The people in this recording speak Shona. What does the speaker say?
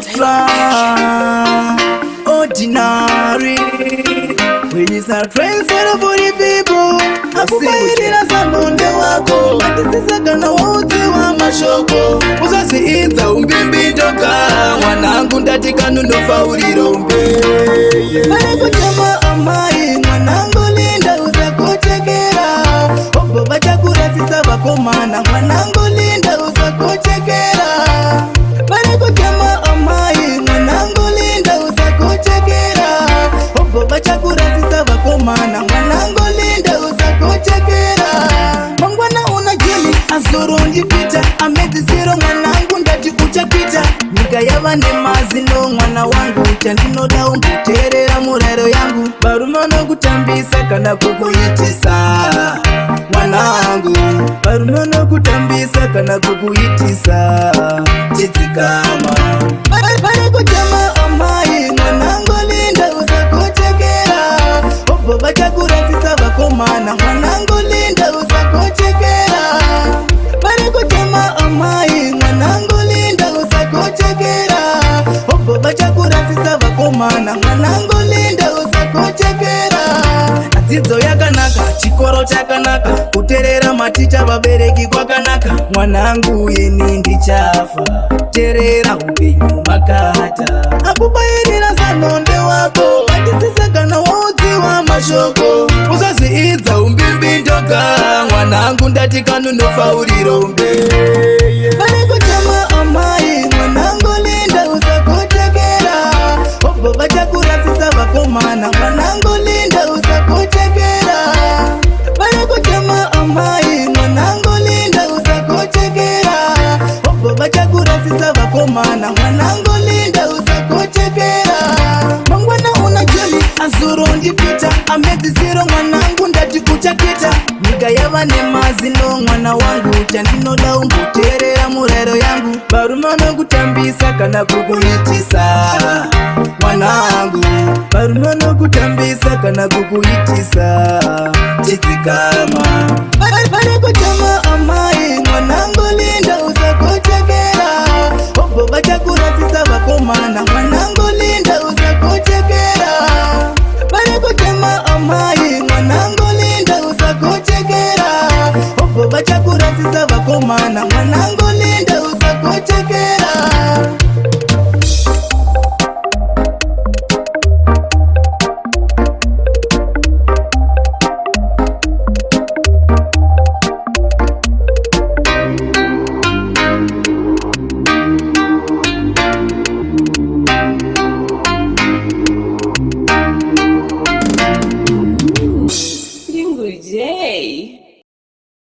extraordinary. When is a trend for the people? Akubairira samunde wako atisisaka na wote wa mashoko uzaziinza umbimbi toka mwanangu ndatika nunofauliro mbe Mareko jama amai mwanangu linda uzakochekera Obo bachakura sisa wakomana mwanangu linda uzakochekera Mareko jama amai mwanangu linda uzakochekera Obo bachakura sisa wakomana mwanangu linda uzakochekera Mangwana unajili azoro njipita amedisiro mwanangu ndati uchapita Nika yavane mazino mwana wangu Chandinoda umbuterera murero yangu Barumano kutambisa kana kukuitisa Mwanangu Barumano kutambisa kana kukuitisa Chitsikama Bareko jama amai mwanangu linda uzakochekera Obo bachakura sisa wakomana mwanangu linda uzakochekera Bareko jama amai mwanangu linda uzakochekera Obo bachakura sisa wakomana mwanangu linda uzakochekera Adzidzo yakanaka chikoro chakanaka kuterera maticha vabereki kwakanaka mwanangu yeni ndichafa terera upenyu makata akubairira sanonde wako atisisaka na wodzi wa mashoko uzaziidza umbimbi ndoka mwanangu ndatika nunofauliro mbe Bareko jama amai mwanangu linda uzakochekera Obo bachakura sisa wakomana mwanangu linda uzakochekera Bareko jama amai mwanangu linda uzakochekera Obo bachakura sisa wakomana mwanangu linda uzakochekera Mangwana unajoli azuro njipita amedisiro mwanangu ndati kuchakita Nika yavane mazino mwana wangu Chandinoda umbuterera murero yangu Barumano kutambisa kana kukuitisa Mwanangu Barumano kutambisa kana kukuitisa Chitsikama Bareko jama ama